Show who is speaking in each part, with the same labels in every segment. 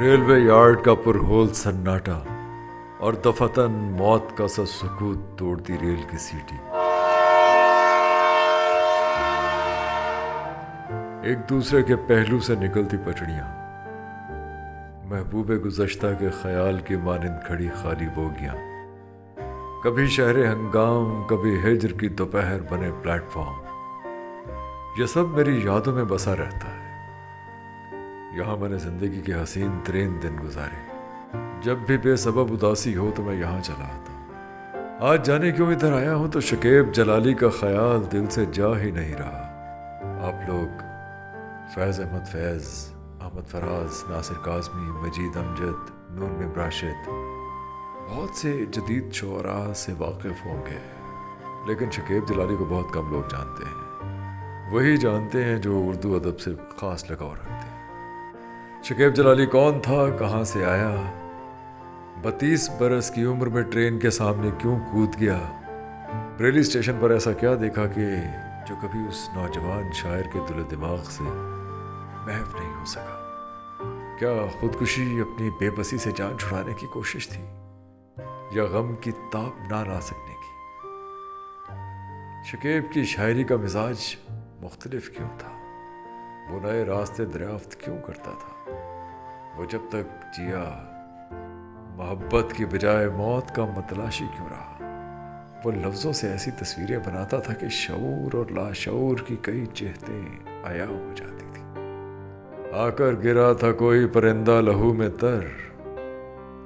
Speaker 1: Railway yard کا پرہول سناٹا اور دفتن موت کا سا سکوت توڑتی ریل کی سیٹی، ایک دوسرے کے پہلو سے نکلتی پٹڑیاں، محبوب گزشتہ کے خیال کی مانند کھڑی خالی بوگیاں، کبھی شہر ہنگام، کبھی ہجر کی دوپہر بنے پلیٹ فارم، یہ سب میری یادوں میں بسا رہتا ہے۔ یہاں میں نے زندگی کے حسین ترین دن گزارے۔ جب بھی بے سبب اداسی ہو تو میں یہاں چلا آتا ہوں۔ آج جانے کیوں ادھر آیا ہوں تو شکیب جلالی کا خیال دل سے جا ہی نہیں رہا۔ آپ لوگ فیض احمد فیض، احمد فراز، ناصر کاظمی، مجید امجد، نور میم راشد، بہت سے جدید شعراء سے واقف ہوں گے، لیکن شکیب جلالی کو بہت کم لوگ جانتے ہیں۔ وہی جانتے ہیں جو اردو ادب سے خاص لگاؤ رکھتے ہیں۔ شکیب جلالی کون تھا، کہاں سے آیا، 32 برس کی عمر میں ٹرین کے سامنے کیوں کود گیا، بریلی اسٹیشن پر ایسا کیا دیکھا کہ جو کبھی اس نوجوان شاعر کے دل و دماغ سے محو نہیں ہو سکا۔ کیا خودکشی اپنی بے بسی سے جان چھڑانے کی کوشش تھی، یا غم کی تاب نہ لا سکنے کی؟ شکیب کی شاعری کا مزاج مختلف کیوں تھا؟ وہ نئے راستے دریافت کیوں کرتا تھا؟ وہ جب تک جیا محبت کی بجائے موت کا متلاشی کیوں رہا؟ وہ لفظوں سے ایسی تصویریں بناتا تھا کہ شعور اور لاشعور کی کئی جہتیں عیاں ہو جاتی تھی۔ آ کر گرا تھا کوئی پرندہ لہو میں تر،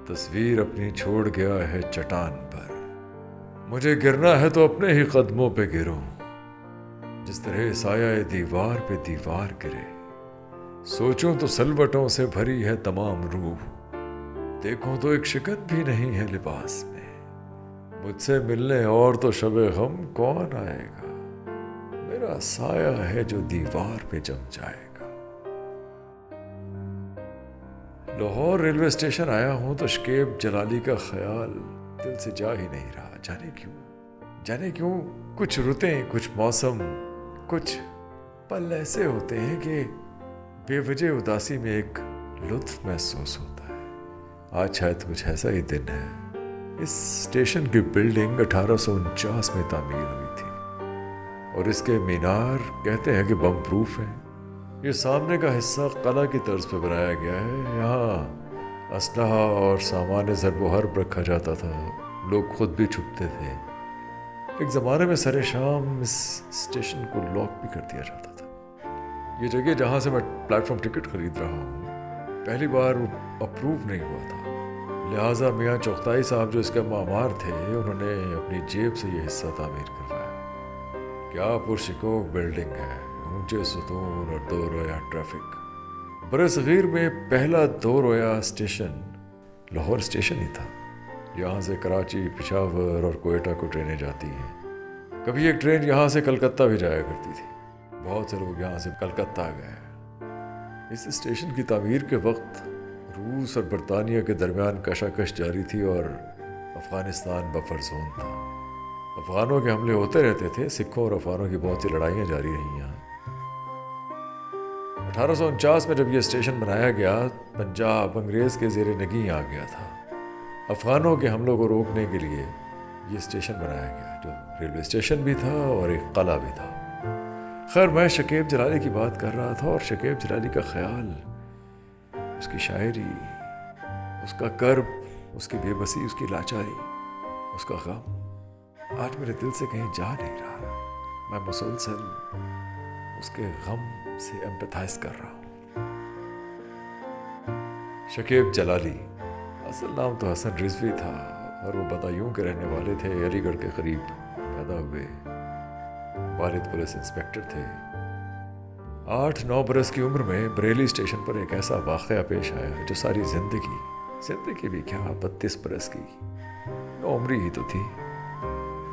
Speaker 1: تصویر اپنی چھوڑ گیا ہے چٹان پر۔ مجھے گرنا ہے تو اپنے ہی قدموں پہ گروں، جس طرح سایہ دیوار پہ دیوار گرے۔ سوچوں تو سلوٹوں سے بھری ہے تمام روح، دیکھوں تو ایک شکن بھی نہیں ہے لباس میں۔ مجھ سے ملنے اور تو شب غم کون آئے گا، میرا سایہ ہے جو دیوار پہ جم جائے گا۔ لاہور ریلوے اسٹیشن آیا ہوں تو شکیب جلالی کا خیال دل سے جا ہی نہیں رہا۔ جانے کیوں کچھ رتیں، کچھ موسم، کچھ پل ایسے ہوتے ہیں کہ بے وجہ اداسی میں ایک لطف محسوس ہوتا ہے۔ آج شاید کچھ ایسا ہی دن ہے۔ اس اسٹیشن کی بلڈنگ 1849 میں تعمیر ہوئی تھی، اور اس کے مینار کہتے ہیں کہ بم پروف ہیں۔ یہ سامنے کا حصہ قلعہ کی طرز پہ بنایا گیا ہے۔ یہاں اسلحہ اور سامان ضرب و حرب رکھا جاتا تھا، لوگ خود بھی چھپتے تھے۔ ایک زمانے میں سر شام اس اسٹیشن کو لاک بھی کر دیا جاتا تھا۔ یہ جگہ جہاں سے میں پلیٹ فارم ٹکٹ خرید رہا ہوں، پہلی بار وہ اپروو نہیں ہوا تھا، لہٰذا میاں چغتائی صاحب جو اس کے معمار تھے، انہوں نے اپنی جیب سے یہ حصہ تعمیر کروایا۔ کیا پرشکوک بلڈنگ ہے، اونچے ستون اور دو رویہ ٹریفک۔ برصغیر میں پہلا دو رویہ اسٹیشن لاہور اسٹیشن ہی تھا۔ یہاں سے کراچی، پشاور اور کوئٹہ کو ٹرینیں جاتی ہیں۔ کبھی ایک ٹرین یہاں سے کلکتہ بھی جایا کرتی تھی۔ بہت سے لوگ یہاں سے کلکتہ گئے۔ اس اسٹیشن کی تعمیر کے وقت روس اور برطانیہ کے درمیان کشاکش جاری تھی اور افغانستان بفر زون تھا۔ افغانوں کے حملے ہوتے رہتے تھے، سکھوں اور افغانوں کی بہت سی لڑائیاں جاری رہیں یہاں۔ 1849 میں جب یہ اسٹیشن بنایا گیا، پنجاب انگریز کے زیر نگیں آ گیا تھا۔ افغانوں کے حملوں کو روکنے کے لیے یہ اسٹیشن بنایا گیا، جو ریلوے اسٹیشن بھی تھا اور ایک قلعہ بھی تھا۔ خیر، میں شکیب جلالی کی بات کر رہا تھا، اور شکیب جلالی کا خیال، اس کی شاعری، اس کا کرب، اس کی بے بسی، اس کی لاچاری، اس کا غم آج میرے دل سے کہیں جا نہیں رہا۔ میں مسلسل اس کے غم سے ایمپیتھائز کر رہا ہوں۔ شکیب جلالی، اصل نام تو حسن رضوی تھا، اور وہ بدایوں کے رہنے والے تھے۔ علی گڑھ کے قریب پیدا ہوئے، والد پولیس انسپکٹر تھے۔ 8-9 برس کی عمر میں بریلی اسٹیشن پر ایک ایسا واقعہ پیش آیا جو ساری زندگی بھی کیا، 32 برس کی نو عمری ہی تو تھی،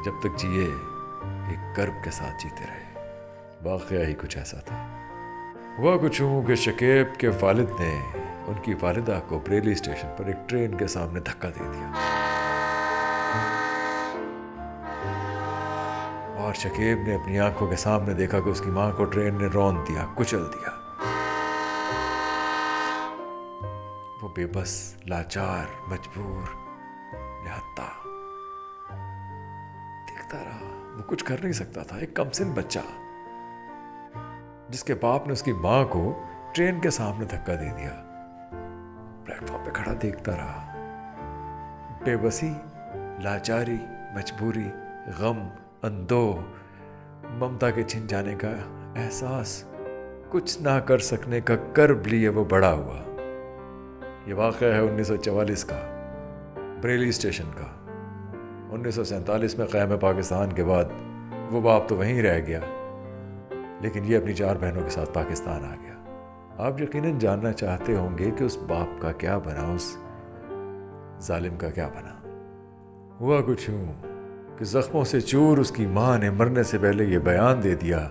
Speaker 1: جب تک جیے ایک کرب کے ساتھ جیتے رہے۔ واقعہ ہی کچھ ایسا تھا۔ ہوا کچھ یوں کہ شکیب کے والد نے ان کی والدہ کو بریلی اسٹیشن پر ایک ٹرین کے سامنے دھکا دے دیا، اور شکیب نے اپنی آنکھوں کے سامنے دیکھا کہ اس کی ماں کو ٹرین نے رون دیا، کچل دیا۔ وہ بے بس، لاچار، مجبور، نہتا دیکھتا رہا۔ وہ کچھ کر نہیں سکتا تھا، ایک کم سن بچہ جس کے باپ نے اس کی ماں کو ٹرین کے سامنے دھکا دے دیا، پلیٹ فارم پہ کھڑا دیکھتا رہا۔ بے بسی، لاچاری، مجبوری، غم، اندوہ، ممتا کے چھن جانے کا احساس، کچھ نہ کر سکنے کا کرب لیے وہ بڑا ہوا۔ یہ واقعہ ہے 1944 کا، بریلی اسٹیشن کا۔ 1947 میں قیام پاکستان کے بعد وہ باپ تو وہیں رہ گیا، لیکن یہ اپنی 4 بہنوں کے ساتھ پاکستان آ گیا۔ آپ یقیناً جاننا چاہتے ہوں گے کہ اس باپ کا کیا بنا، اس ظالم کا کیا بنا۔ ہوا کچھ یوں کہ زخموں سے چور اس کی ماں نے مرنے سے پہلے یہ بیان دے دیا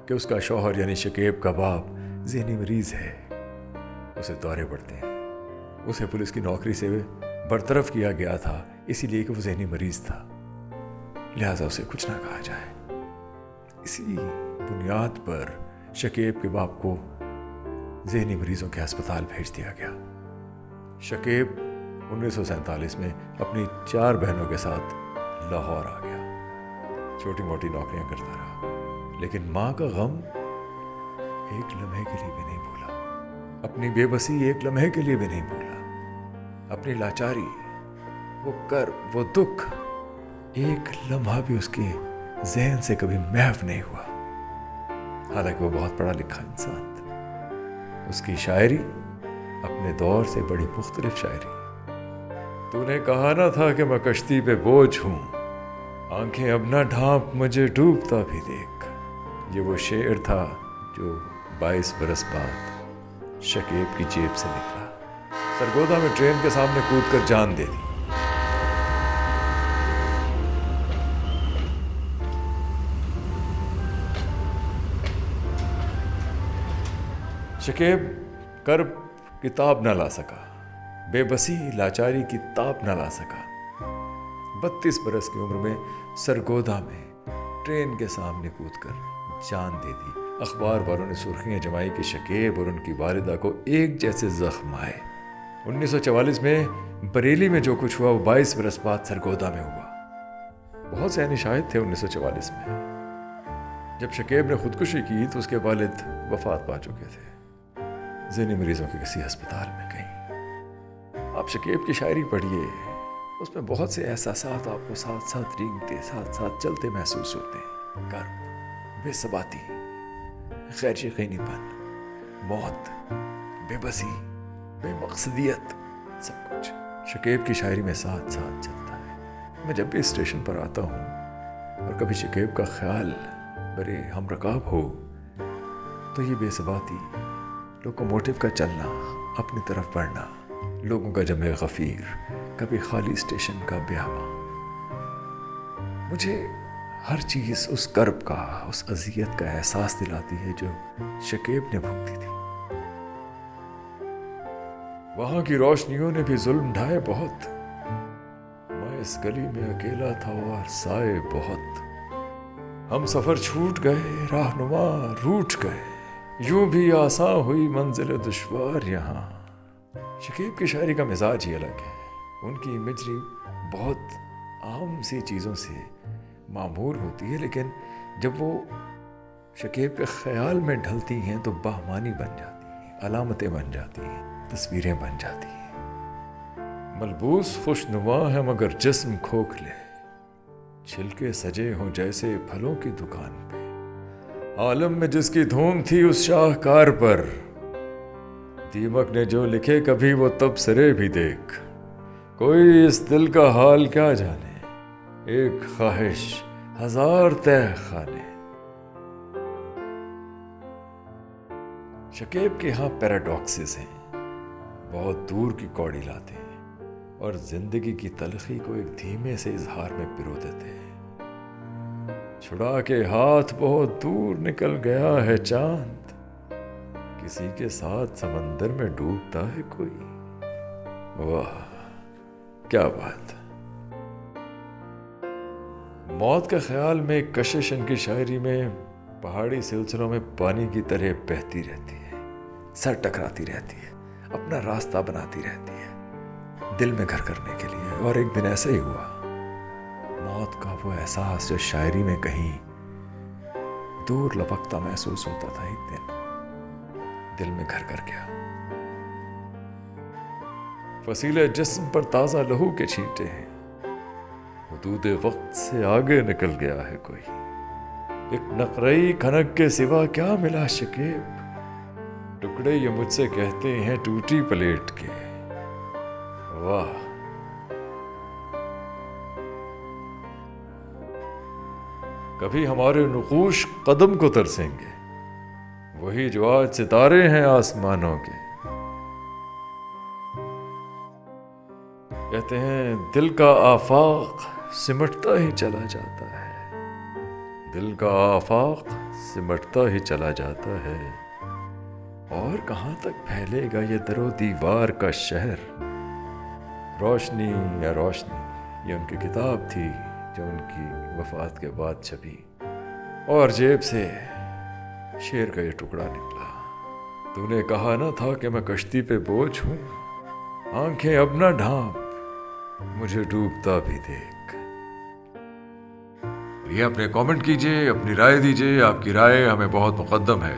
Speaker 1: کہ اس کا شوہر یعنی شکیب کا باپ ذہنی مریض ہے، اسے دورے پڑتے ہیں۔ اسے پولیس کی نوکری سے برطرف کیا گیا تھا اسی لیے کہ وہ ذہنی مریض تھا، لہٰذا اسے کچھ نہ کہا جائے۔ اسی بنیاد پر شکیب کے باپ کو ذہنی مریضوں کے ہسپتال بھیج دیا گیا۔ شکیب 1947 میں اپنی 4 بہنوں کے ساتھ لاہور آ گیا، چھوٹی موٹی نوکریاں کرتا رہا، لیکن ماں کا غم ایک لمحے کے لیے بھی نہیں بھولا، اپنی بے بسی ایک لمحے کے لیے بھی نہیں بھولا، اپنی لاچاری، وہ کرب، وہ دکھ ایک لمحہ بھی اس کے ذہن سے کبھی محو نہیں ہوا۔ حالانکہ وہ بہت پڑھا لکھا انسان تھا۔ اس کی شاعری اپنے دور سے بڑی مختلف شاعری۔ تو نے کہا نہ تھا کہ میں کشتی پہ بوجھ ہوں، آنکھیں اب نہ ڈھانپ مجھے ڈوبتا بھی دیکھ۔ یہ وہ شعر تھا جو 22 برس بعد شکیب کی جیب سے نکلا۔ سرگودا میں ٹرین کے سامنے کود کر جان دے دی۔ شکیب کرب کی تاب نہ لا سکا، بے بسی، لاچاری کی تاب نہ لا سکا۔ 32 برس کی عمر میں سرگودا میں ٹرین کے سامنے کود کر جان دے دی۔ اخبار والوں نے سرخیاں جمائی کہ شکیب اور ان کی والدہ کو ایک جیسے زخم آئے۔ 1944 میں بریلی میں جو کچھ ہوا وہ 22 برس بعد سرگودا میں ہوا۔ بہت سے شاہد تھے 1944 میں۔ جب شکیب نے خودکشی کی تو اس کے والد وفات پا چکے تھے، ذہنی مریضوں کے کسی ہسپتال میں کہیں۔ آپ شکیب کی شاعری پڑھیے، اس میں بہت سے احساسات آپ کو ساتھ ساتھ رینگتے، ساتھ ساتھ چلتے محسوس ہوتے ہیں۔ کرب، بے ثباتی، غیر یقینی پن، موت، بے بسی، بے مقصدیت، سب کچھ شکیب کی شاعری میں ساتھ ساتھ چلتا ہے۔ میں جب بھی اسٹیشن پر آتا ہوں اور کبھی شکیب کا خیال میرے ہم رکاب ہو تو یہ بے ثباتی، لوکوموٹیو کا چلنا، اپنی طرف بڑھنا، لوگوں کا جمع غفیر، کبھی خالی اسٹیشن کا بیاباں، مجھے ہر چیز اس کرب کا، اس اذیت کا احساس دلاتی ہے جو شکیب نے بھگتی تھی۔ وہاں کی روشنیوں نے بھی ظلم ڈھائے بہت، میں اس گلی میں اکیلا تھا اور سائے بہت، ہم سفر چھوٹ گئے، رہنما روٹ گئے، یوں بھی آساں ہوئی منزل دشوار یہاں۔ شکیب کی شاعری کا مزاج ہی الگ ہے۔ ان کی امیجری بہت عام سی چیزوں سے معمور ہوتی ہے، لیکن جب وہ شکیب کے خیال میں ڈھلتی ہیں تو بہمانی بن جاتی ہیں، علامتیں بن جاتی ہیں، تصویریں بن جاتی ہیں۔ ملبوس خوش نما ہے مگر جسم کھوکھلے، چھلکے سجے ہوں جیسے پھلوں کی دکان پہ، عالم میں جس کی دھوم تھی اس شاہکار پر، دیمک نے جو لکھے کبھی وہ تبصرے بھی دیکھ، کوئی اس دل کا حال کیا جانے، ایک خواہش ہزار تہ خانے۔ شکیب کے ہاں پیراڈاکسز ہیں، بہت دور کی کوڑی لاتے ہیں اور زندگی کی تلخی کو ایک دھیمے سے اظہار میں پرو دیتے ہیں۔ چھڑا کے ہاتھ بہت دور نکل گیا ہے چاند، کسی کے ساتھ سمندر میں ڈوبتا ہے کوئی۔ واہ کیا بات! موت کا خیال میں ایک کشش ان کی شاعری میں پہاڑی سلسلوں میں پانی کی طرح بہتی رہتی ہے، سر ٹکراتی رہتی ہے، اپنا راستہ بناتی رہتی ہے دل میں گھر کرنے کے لیے. اور ایک دن ایسا ہی ہوا. موت کا وہ احساس جو شاعری میں کہیں دور لپکتا محسوس ہوتا تھا، ایک دن دل میں گھر کر گیا. فصیلے جسم پر تازہ لہو کے چھینٹے ہیں، حدود وقت سے آگے نکل گیا ہے کوئی. ایک نقرئی کھنک کے سوا کیا ملا شکیب، ٹکڑے یہ مجھ سے کہتے ہیں ٹوٹی پلیٹ کے. واہ کبھی ہمارے نقوش قدم کو ترسیں گے، وہی جو آج ستارے ہیں آسمانوں کے. کہتے ہیں دل کا آفاق سمٹتا ہی چلا جاتا ہے، دل کا آفاق سمٹتا ہی چلا جاتا ہے. اور کہاں تک پھیلے گا یہ در و دیوار کا شہر. روشنی یا روشنی، یہ ان کی کتاب تھی جو ان کی وفات کے بعد چھپی، اور جیب سے شعر کا یہ ٹکڑا نکلا. تو نے کہا نہ تھا کہ میں کشتی پہ بوجھ ہوں، آنکھیں اب نہ ڈھانپ مجھے ڈوبتا بھی دیکھ. یہ اپنے کامنٹ کیجئے، اپنی رائے دیجئے. آپ کی رائے ہمیں بہت مقدم ہے.